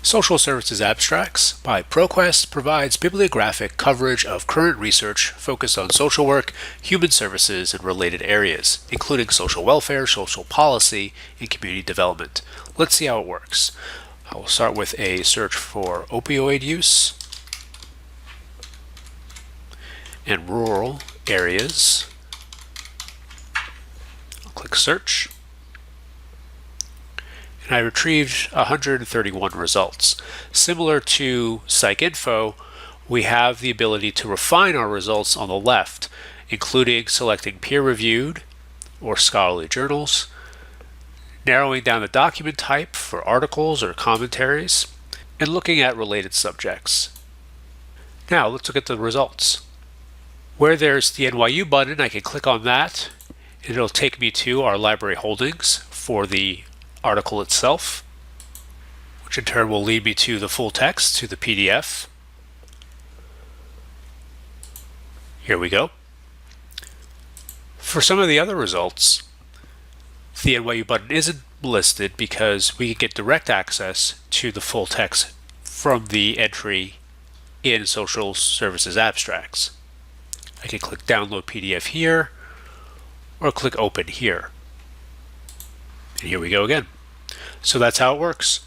Social Services Abstracts by ProQuest provides bibliographic coverage of current research focused on social work, human services, and related areas, including social welfare, social policy, and community development. Let's see how it works. I will start with a search for opioid use and rural areas. I'll click search. And I retrieved 131 results. Similar to PsycInfo, we have the ability to refine our results on the left, including selecting peer-reviewed or scholarly journals, narrowing down the document type for articles or commentaries, and looking at related subjects. Now let's look at the results. Where there's the NYU button, I can click on that, and it'll take me to our library holdings for the article itself, which in turn will lead me to the full text, to the PDF. Here we go. For some of the other results, the NYU button isn't listed because we can get direct access to the full text from the entry in Social Services Abstracts. I can click Download PDF here, or click Open here. And here we go again. So that's how it works.